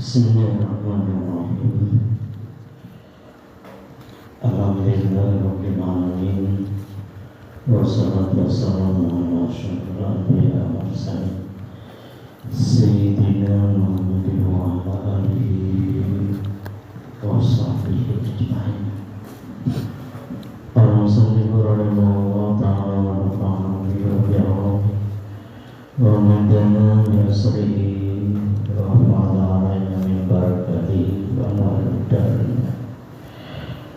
Bismillahirrahmanirrahim. Alhamdulillahirabbil alamin. Wassalatu wassalamu ala asyrofil anbiya'i wal mursalin Sayyidina Muhammadin wa ala alihi wa sahbihi ajma'in. Allahumma rahimahullah ta'ala wa nafa'ana bihi wa madana bi asrihi wa fa'ala alaina min barakatihi wa na'udana.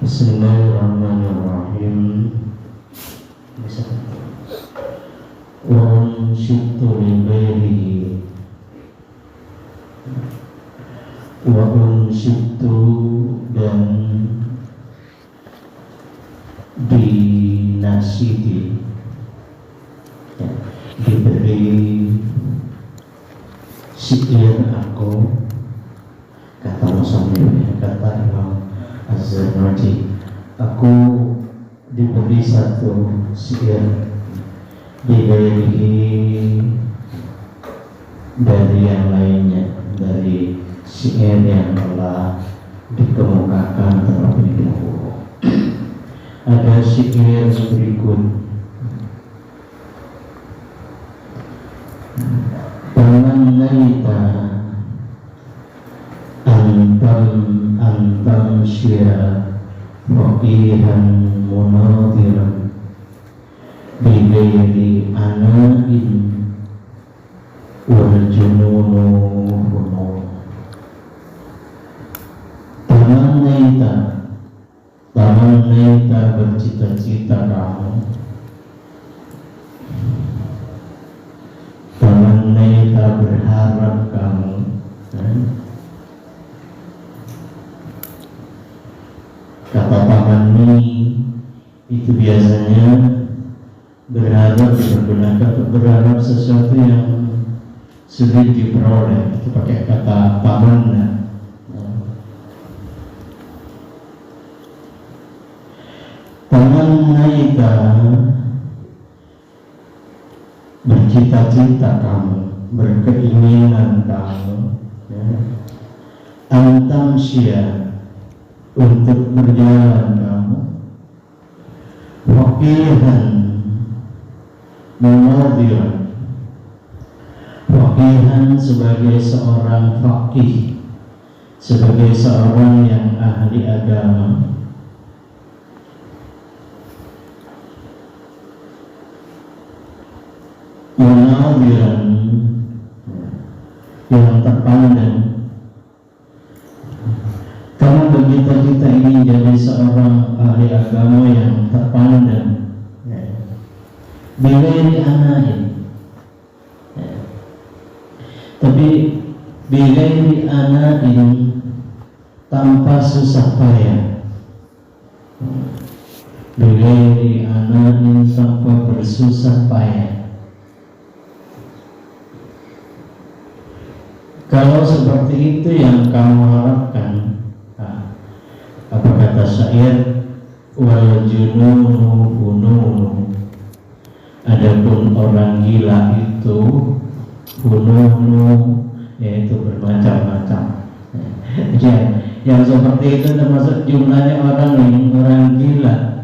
Bismillahirrahmanirrahim. Wa unsyidtu li ghairihi wa unsyidtu, dan dinasidi, diberi syair aku, kata Musannif, kata Imam Az-Zarnuji, aku diberi satu syair diberi dari yang lainnya, dari syair yang telah dikemukakan terlebih dahulu. Ada syair berikut. Tamannaita antam syia waqihan munadiran bighairi ana'in wal jununu hunun. Tamannaita bercita-cita kamu, tamannaita berharap kamu, kata tamanni itu biasanya berharap, digunakan untuk berharap sesuatu yang sulit diperoleh, itu pakai kata tamanna. Tamannaita bercita-cita kamu, berkeinginan kamu, antamsya untuk berjalan kamu, waqihan munadiran, waqihan sebagai seorang faqih, sebagai seorang yang ahli agama, munadiran yang terpandang. Kamu bercita-cita ingin jadi seorang ahli agama yang terpandang, bighairi ana'in, tapi bighairi ana'in, tanpa susah payah, bighairi ana'in, tanpa bersusah payah. Kalau seperti itu yang kamu harapkan, apa kata syair, wal jununu hununu, adapun orang gila itu hununu, yaitu bermacam-macam. Yang seperti itu termasuk jumlahnya orang gila,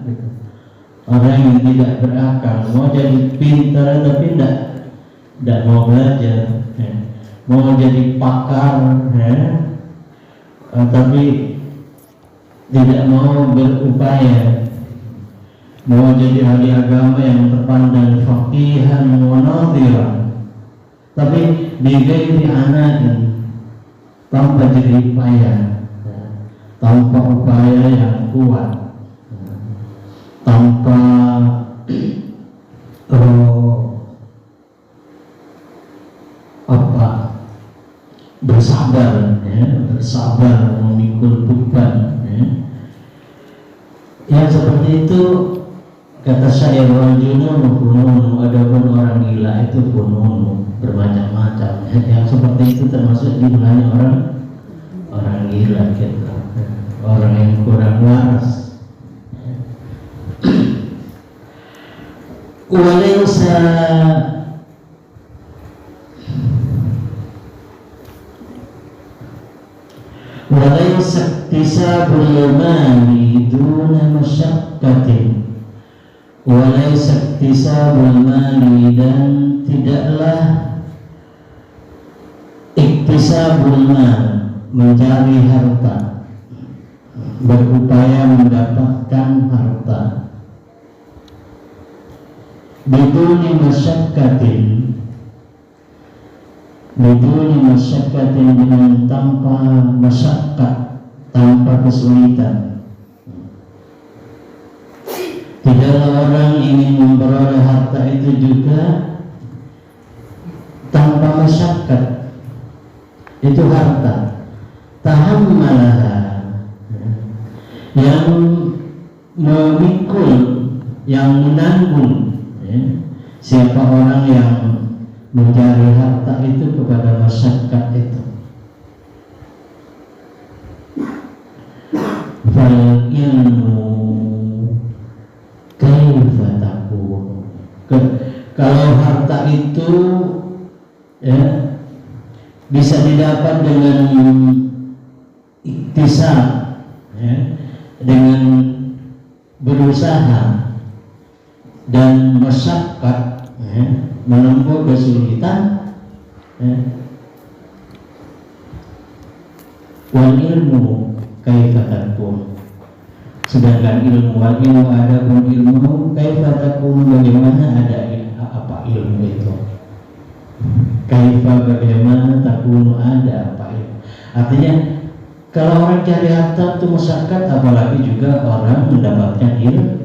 orang yang tidak berakal, mau jadi pintar tapi tidak mau belajar, mau jadi pakar, tapi tidak mau berupaya, mau jadi ahli agama yang terpandang, faqihan munadiran, tapi bighairi ana'in, tanpa jerih payah, tanpa upaya yang kuat, tanpa bersabar memikul beban, yang seperti itu. Kata syair, wal jununu fununu, adapun orang gila itu fununu, bermacam-macam. Yang seperti itu termasuk jumlahnya orang gila, gitu. Orang yang kurang waras. Walaysa walaysa iktisabul mali duna masyakkatin, walaysa iktisabul mali, dan tidaklah iktisabul mal, mencari harta, berupaya mendapatkan harta, biduni masyakkatin, dengan tanpa masyakkat, tanpa kesulitan. Tidaklah orang ingin memperoleh harta itu juga tanpa masyakkat. Itu harta tahammalaha, yang memikul, yang menanggung, ya. Siapa orang yang mencari harta itu kepada masyarakat itu, fal ilmu kaifa takun. Kalau harta itu, ya, bisa didapat dengan iktisab, ya, dengan berusaha dan masyarakat, ya, menempuh kesulitan, ya. Wal ilmu kaifa takun, sedangkan ilmu, wal ilmu ada pun ilmu kaifa takun, bagaimana ada apa ilmu itu, kaifa bagaimana takun ada apa ilmu. Artinya kalau orang cari harta itu masyarakat, apalagi juga orang mendapatkan ilmu.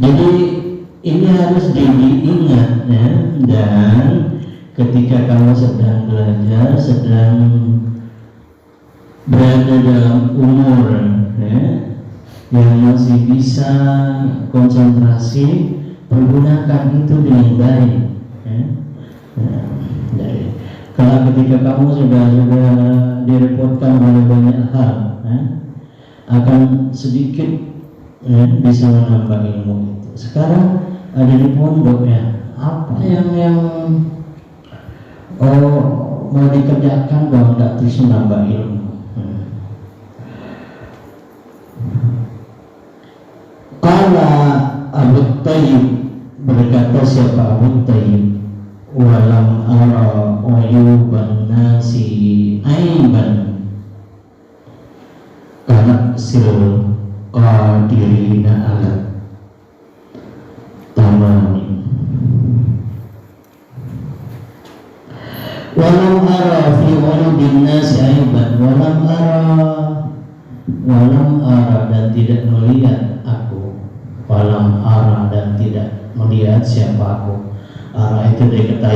Jadi ini harus diingat, ya. Dan ketika kamu sedang belajar, sedang berada dalam umur, ya, yang masih bisa konsentrasi, pergunakan itu dengan baik, ya. Jadi, kalau ketika kamu sudah direpotkan oleh banyak hal, ya, akan sedikit, ya, bisa menambah ilmu itu. Sekarang ada di pondok, ya, apa yang mau dikerjakan, bahwa tidak terus menambah ilmu. Qala Abu Tayyib, berkata siapa Abu Tayyib, walam ara uyuban nasi aiban kana sil qadirina ala tamami. Walam ara fi uyubin nasi aiban, walam ara dan tidak melihat aku, walam ara dan tidak melihat siapa aku. Ara itu dari kata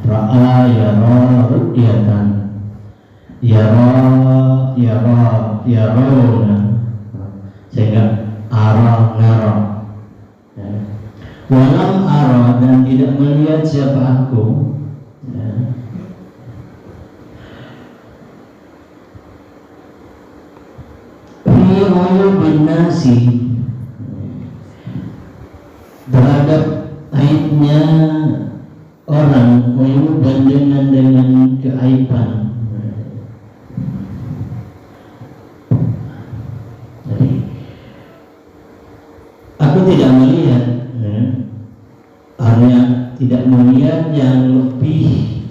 ra'a yara ru'yatan, yarona, sehingga ara ngara, ya. Walam ara dan tidak melihat siapa aku, ya. Fi uyubin nasi, terhadap aibnya orang, uyuban dengan keaiban. Jadi aku tidak melihat, ya, artinya tidak melihat yang lebih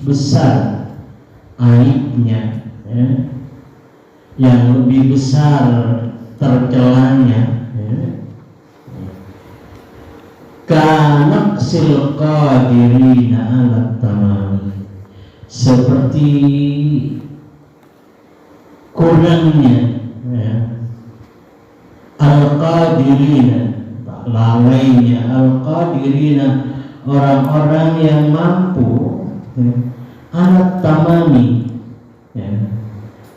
besar aibnya, ya, yang lebih besar tercelanya, ya. Kana sil qadirina ala tamam, seperti kurangnya, ya, al-qadirina, lalainya al-qadirina, orang-orang yang mampu, ya, ala tamami, ya,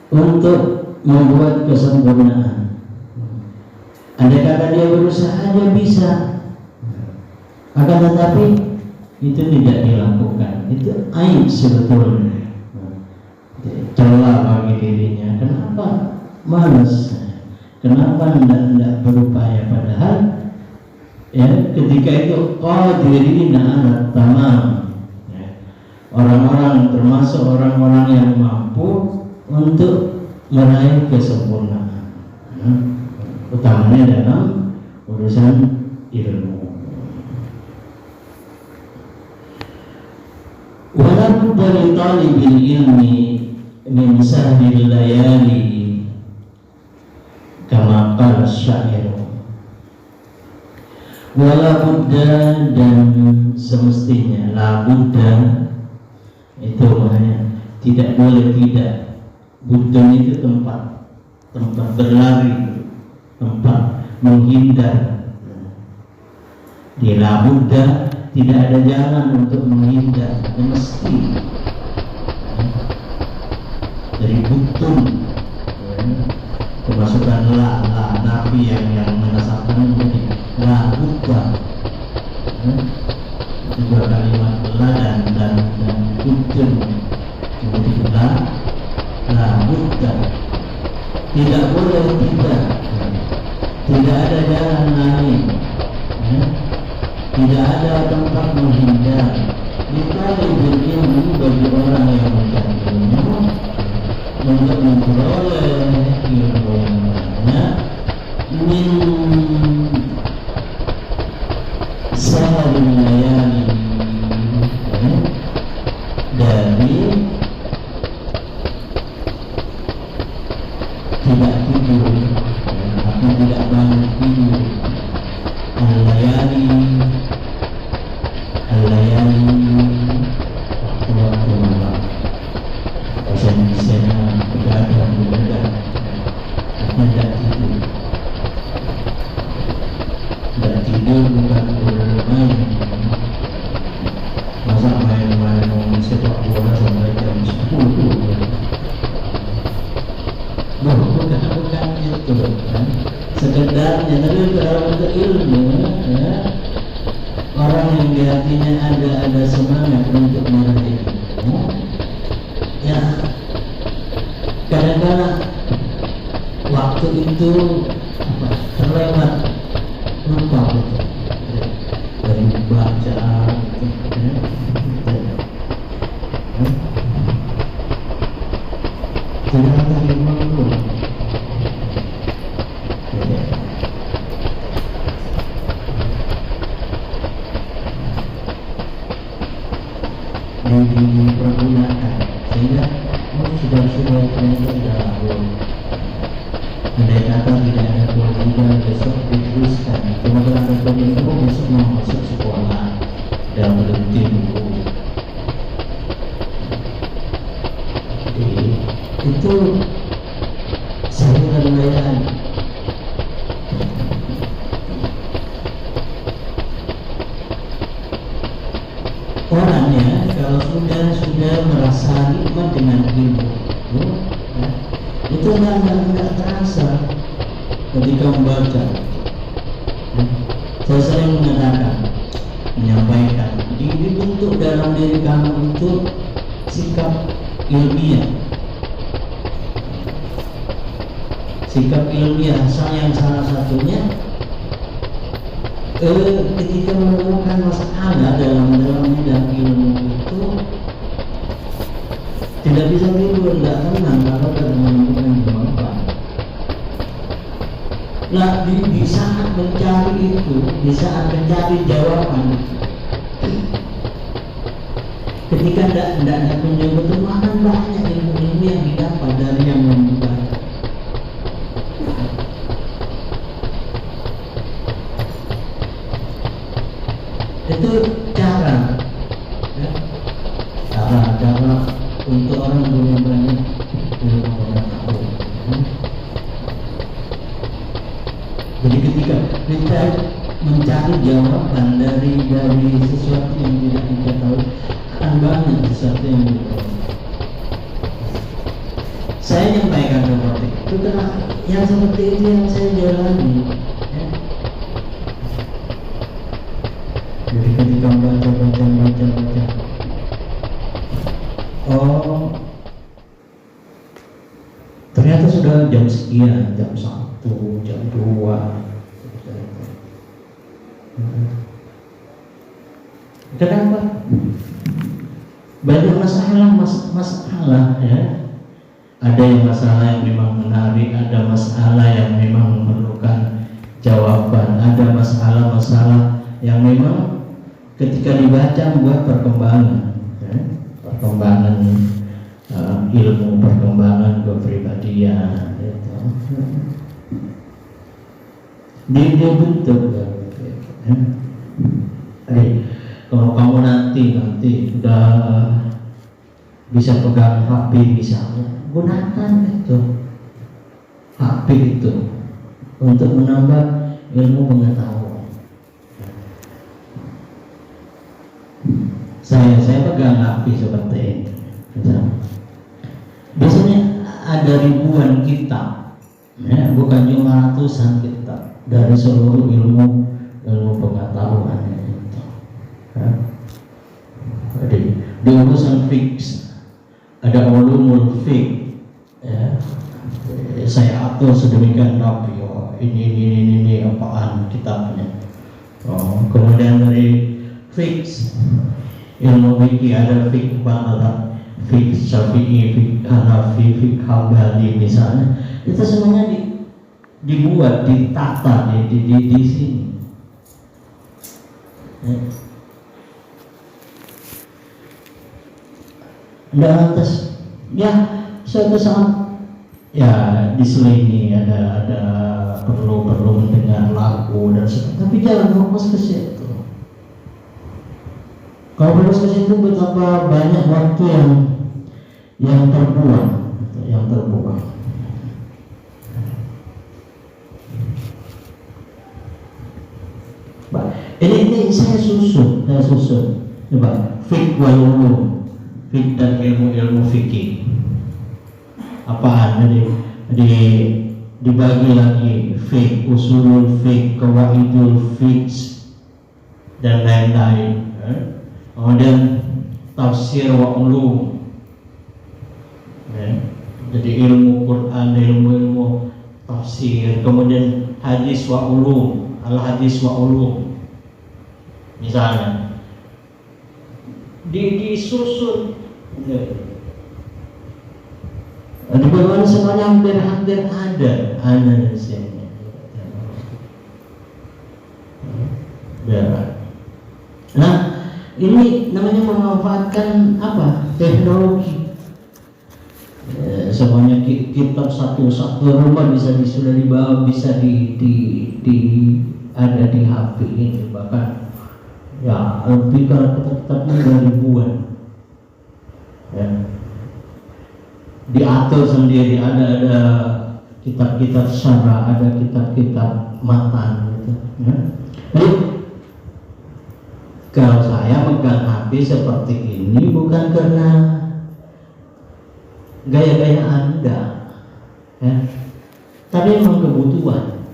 untuk membuat kesempurnaan. Andai kata dia berusaha, dia bisa, akan tetapi itu tidak dilakukan. Itu aib sebetulnya, celah bagi dirinya. Kenapa malas? Kenapa tidak berupaya? Padahal Ya, ketika itu qadirina ala tamam, ya, orang-orang termasuk orang-orang yang mampu untuk meraih kesempurnaan, ya, utamanya dalam urusan ilmu. Walau dari talibil ilmi min sahril layali kama qala syair. Wala budda, dan semestinya, la budda itu maknanya tidak boleh tidak. Budda itu tempat berlari, tempat menghindar. Di la budda tidak ada jalan untuk menghindar, mesti dari butun, kemasukan la nabi yang menasabkan menjadi la budda, juga kalimat la dan butun menjadi la budda, tidak boleh tidak ada jalan lain, tidak ada tempat menghindar. Dikali ilmu bagi orang yang mencari ilmu untuk memperoleh ilmu yang banyak min saharin layani, dari tidak tidur atau tidak banyak tidur, al-layani waktu-waktu malam. Bahasa Indonesia begadang tidak tidur bukan bermain. Masa main sepak bola sampai jam 10 bukan itu kan sekedarnya, tapi dalam ilmu, ya, orang yang di hatinya ada semangat untuk meraih ilmu, ya kadang-kadang waktu itu terlewat, lupa dari baca tidak ada ilmu itu. Dipergunakan sehingga sudah andai kata tidak ada kewajiban besok diteruskan, kemudian ada kewajiban besok mau masuk sekolah dan berhenti dulu. Jadi itu saya melayani. Orangnya kalau sudah merasa nikmat dengan ilmu itu nggak terasa ketika membaca. Saya sering menyampaikan dibentuk dalam diri kamu itu sikap ilmiah, yang salah satunya ketika menemukan masalah dalam bidang ilmu itu tidak bisa tidur, tidak tenang kalau tidak menemukan jawaban. Nah, di saat mencari itu, di saat mencari jawaban, ketika tidak kunjung ketemu, akan banyak ilmu yang didapat dari yang membuka. Itu cara untuk orang yang banyak ilmu pengetahuan. Jadi ketika kita mencari jawaban dari sesuatu yang tidak kita tahu, akan banyak sesuatu yang kita tahu. Saya nyampaikan seperti itu karena yang seperti itu yang saya jalani. Jadi ketika baca, oh ternyata sudah jam sekian, jam 1, jam 2. Kenapa? Banyak masalah ya. Ada yang masalah yang memang menarik, ada masalah yang memang memerlukan jawaban, ada masalah-masalah yang memang ketika dibaca membuat perkembangan ya. Perkembangan ilmu, perkembangan kepribadian gitu. Dia bentuk ya. Kalau kamu nanti udah bisa pegang HP misalnya, gunakan itu HP itu untuk menambah ilmu pengetahuan. Saya pegang HP seperti ini. Biasanya ada ribuan kitab, ya, bukan cuma ratusan kitab dari seluruh ilmu pengetahuan itu. Ya. Jadi di urusan fix ada ulumul fiqh ya. Saya atur sedemikian rapi, ini apaan kitabnya. Kemudian dari fix ilmu fikih ada fiqh balagh, fiqh syafi'i, fiqh hanafi, fiqh hambali misalnya. Itu semuanya dibuat, ditata di sini. Nggak lantas ya suatu saat ya diselingi ada perlu mendengar lagu dan sebagainya, tapi jangan fokus ke situ. Kalau fokus ke situ betapa banyak waktu yang terbuang. Ini saya susun. Coba fiqh wal ulum, fiqh dan ilmu fikih. Apaan? Jadi dibagi lagi fiqh, usulul fiqh, qawaidul fiqh dan lain-lain. Kemudian tafsir wa ulum. Jadi ilmu Quran, ilmu tafsir, kemudian hadis wa ulum, al hadis wa ulum. Misalnya disusun di bawah semuanya hampir ada di sini. Nah, ini namanya memanfaatkan apa? Teknologi. Semuanya kitab satu rumah sudah dibawa, bisa ada di HP ini, bahkan ya lebih kalau kitab-kitabnya ada ribuan ya. Diatur sendiri, ada kitab-kitab syarah, ada kitab-kitab matan gitu ya. Jadi kalau saya megang HP seperti ini bukan karena gaya-gaya Anda ya, tapi memang kebutuhan.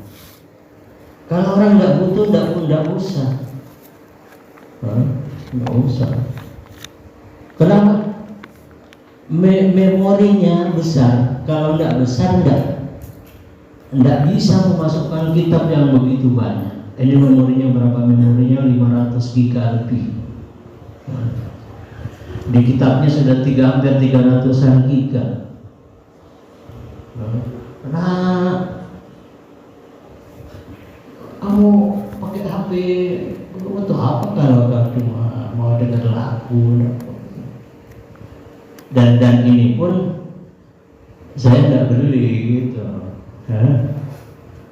Kalau orang nggak butuh, nggak usah. Nggak usah. Kenapa? Memorinya besar. Kalau nggak besar, nggak bisa memasukkan kitab yang begitu banyak. Ini memorinya berapa? Memorinya 500 giga lebih. Di kitabnya sudah hampir 300-an giga. Nah, kamu pakai HP untuk apa kalau cuma mau dengar lagu? Dan ini pun saya tidak beli gitu ya.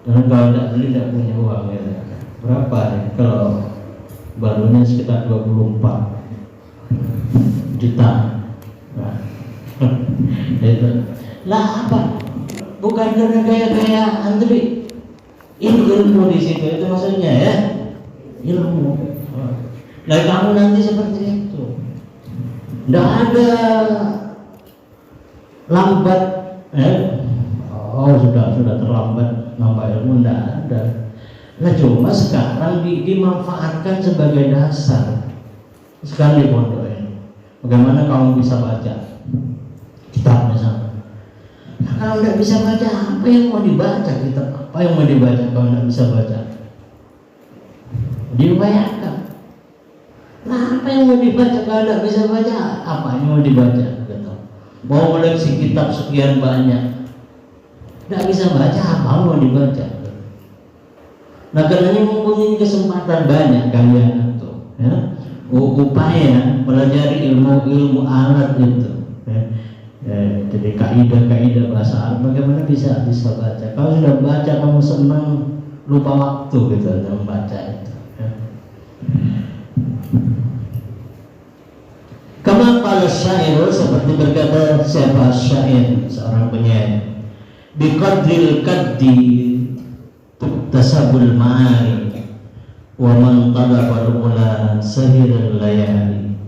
Karena kalau tidak beli tidak punya uang ya. Berapa nih? Kalau barunya sekitar 24 juta. Nah, itu lah apa? Bukan karena gaya-gaya Andri. Ini ilmu di situ, itu maksudnya ya, ilmu. Nah, kamu nanti seperti itu. Tidak ada lambat, sudah terlambat nambah ilmu, tidak ada. Nah, cuma sekarang dimanfaatkan sebagai dasar. Sekarang di pondok ini, bagaimana kamu bisa baca kitab misalnya? Nah, kalau tidak bisa baca, apa yang mau dibaca? Kitab apa yang mau dibaca kalau tidak bisa baca? Diupayakan. Nah, apa yang mau dibaca? Kalau tidak bisa baca, apa yang mau dibaca? Kata. Mau koleksi kitab sekian banyak, tidak bisa baca, apa mau dibaca? Nah, karenanya mempunyai kesempatan banyak kalian itu, ya, upaya pelajari ilmu alat itu. Ya. Jadi kaidah bahasa Arab bagaimana bisa baca. Kalau sudah baca kamu senang, lupa waktu gitu dalam membaca itu. Ya. Kama qala syair, seperti berkata siapa syair, seorang penyair, biqadril kaddi tuktasabul ma'ari wa man talabal ula sahirul layali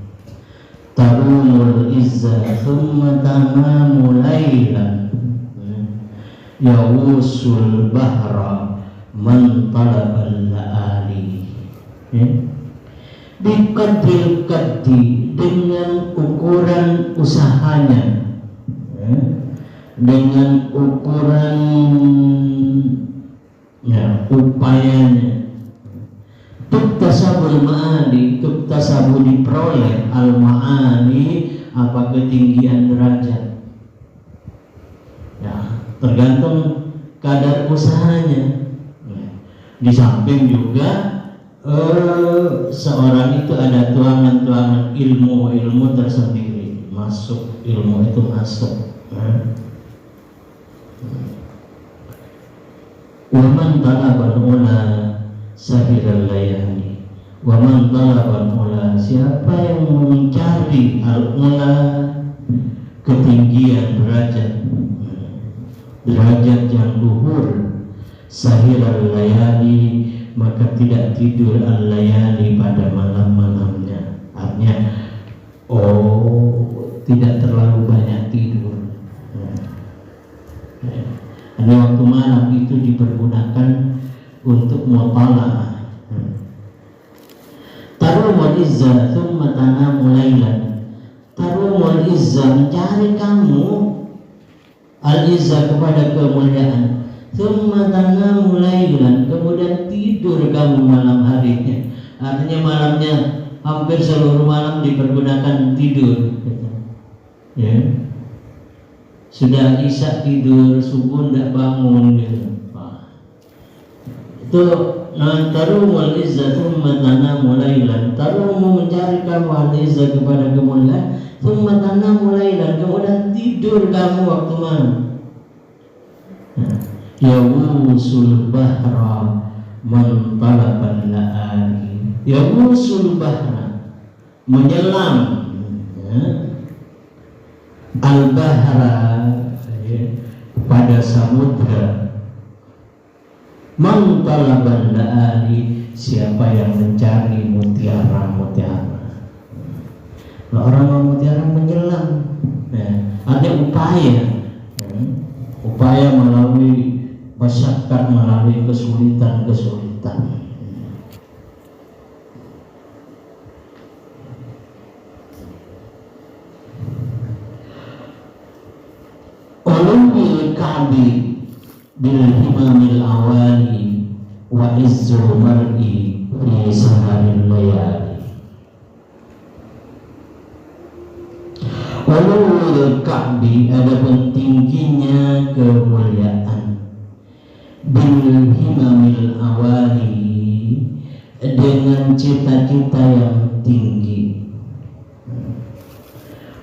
tarumul izza thumma tamamu laylan yawusul bahra man talabal la'ali. Biqadril kaddi, dengan ukuran usahanya, dengan ukuran upayanya. Tuktasabul ma'ali, tuktasabu diperoleh, al ma'ali apa ketinggian derajat. Ya, tergantung kadar usahanya. Di samping juga seorang itu ada tuangan ilmu tersendiri, masuk ilmu itu masuk. Waman talabal ula sahiral layani, waman talabal ula, siapa yang mencari al ula ketinggian derajat yang luhur, sahiral layani, maka tidak tidur al-layali pada malam-malamnya. Artinya tidak terlalu banyak tidur. Karena waktu malam itu dipergunakan untuk mutala'ah. Tarumul izza thumma tanamu laylan. Tarumul izza, mencari kamu al-izza kepada kemuliaan. Thumma tanamu laylan, kemudian tidur kamu malam harinya. Artinya malamnya hampir seluruh malam dipergunakan tidur. Ya. Sudah isya tidur, subuh tidak bangun gitu. Itu tarumul izza thumma tanamu laylan. Tarumu, mencari kamu al-izza kepada kemuliaan. Thumma tanamu laylan, kemudian tidur kamu waktu malam. Yawusul bahra man talabal la'ali. Yawusul bahra, menyelam, al-bahra, pada samudra. Man talabal la'ali, siapa yang mencari mutiara. Nah, orang mau mutiara menyelam, ada upaya melalui masyakkah, melalui kesulitan. Ulumil ka'bi bil himamil awali wa izzul mar'i fi saharil layali. Ulumil ka'bi, adapun tingginya kemuliaan, bil himamil awali, dengan cita-cita yang tinggi,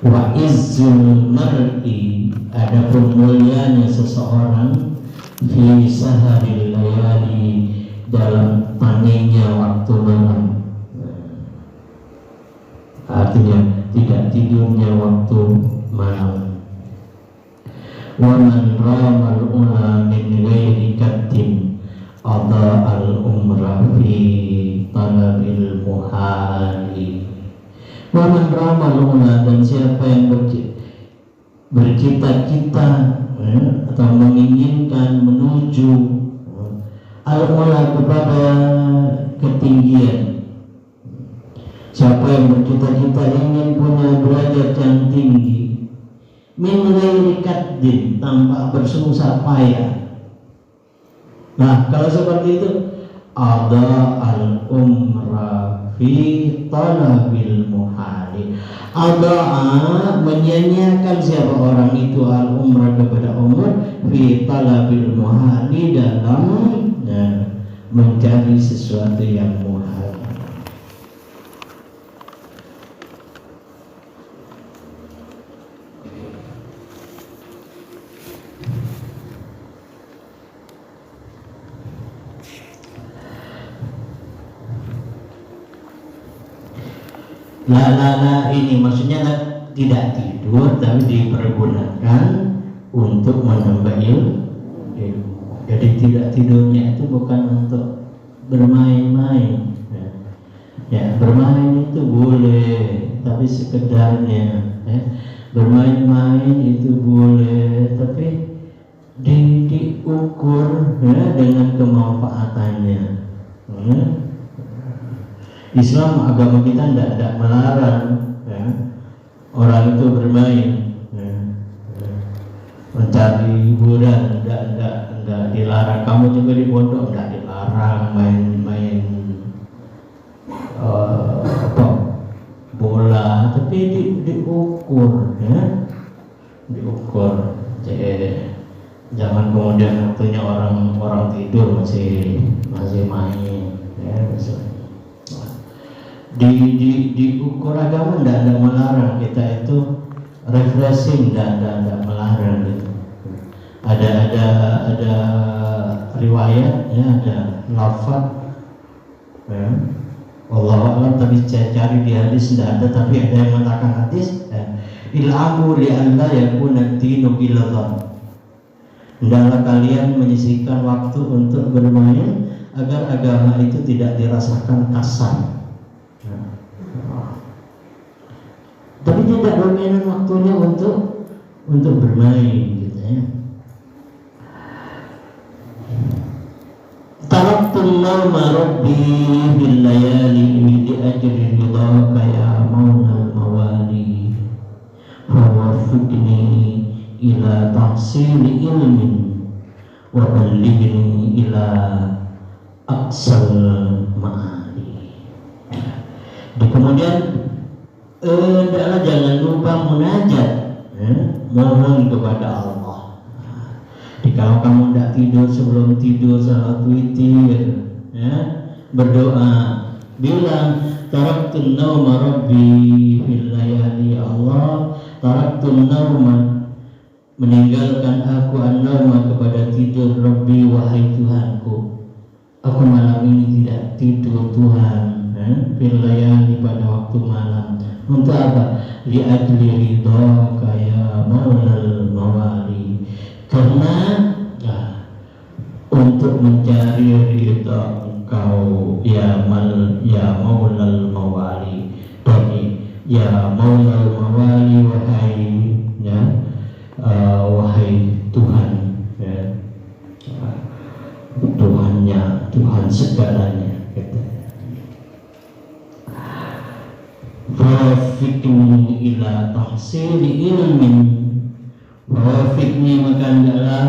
wa izzul mar'i, adapun mulianya seseorang, fi saharil layali, dalam taninya waktu malam. Artinya tidak tidurnya waktu malam. Wa man ramal ula min ghairi kaddin adha al umra fi talabil muhali. Wa man ramal ula, dan siapa yang bercita-cita atau menginginkan menuju al-ula, kepada ketinggian. Siapa yang bercita-cita ingin punya derajat yang tinggi, min ghairi kaddin, tanpa bersusah payah. Nah, kalau seperti itu, ada al-umra fi talabil muhali. Adaa menyanyiakan siapa orang itu al umrah kepada umur fi talabil muhali dalam mencari sesuatu yang muhal. La ini maksudnya tidak tidur tapi dipergunakan untuk menambah ilmu. Jadi tidak tidurnya itu bukan untuk bermain-main. Ya, bermain itu boleh tapi sekedarnya. Bermain-main itu boleh tapi diukur dengan kemanfaatannya. Islam agama kita tidak melarang orang itu bermain, mencari hiburan, tidak dilarang. Kamu juga di pondok tidak dilarang main bola, tapi diukur, diukur. Jadi, jangan kemudian waktunya orang tidur masih main, misalnya. Diukur agama tidak ada melarang, kita itu refreshing, tidak melarang gitu. Ada riwayat ada lafaz Wallahu a'lam, tapi saya cari di hadis tidak ada, tapi ada yang mengatakan hadis il'amu li'alla yakuna dinu bilgham. Hendaklah kalian menyisihkan waktu untuk bermain agar agama itu tidak dirasakan kasar. Tapi tidak dominan waktunya untuk bermain gitu ya. Taraktu nama rabbi bil layali li ajri ridhaka ya maulal mawali fawafiqni ila tahsili ilmin wa ballighni ila aqsal ma'ali. Kemudian hendaklah jangan lupa munajat, mohon kepada Allah. Kalau kamu tidak tidur, sebelum tidur salat witir, berdoa, bilang taraktun nauma rabbi fil layali, Allah taraktun nauma, meninggalkan aku an-nauma kepada tidur, rabbi wahai Tuhanku, aku malam ini tidak tidur Tuhan, fil layali pada waktu malam. Untuk apa? Li ajli ridhaka ya maulal mawali, karena untuk mencari ridha Engkau ya maulal mawali, dari ya maulal mawali, wahai Tuhan, Tuhannya, Tuhan segalanya. Wafiqni ila tahsili ilmin, wafiqni maka hendaklah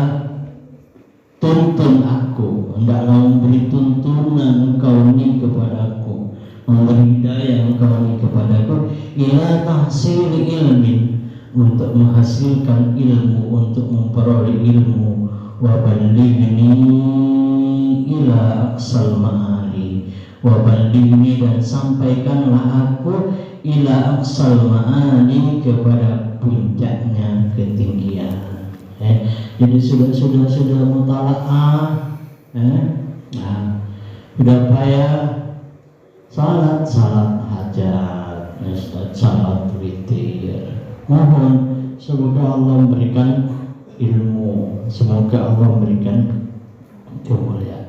tuntun aku, hendaklah memberi tuntunan Engkau ini kepadaku, memberi hidayah Engkau ini kepadaku, ila tahsili ilmin, untuk menghasilkan ilmu, untuk memperoleh ilmu, wa ballighni ila aqsal ma'ali, wa ballighni, dan sampaikanlah aku ila aqsal ma'ani, kepada puncaknya ketinggian. Jadi sudah mutalaah, sudah payah salat hajat, salat witir. Mohon semoga Allah memberikan ilmu, semoga Allah memberikan kemuliaan.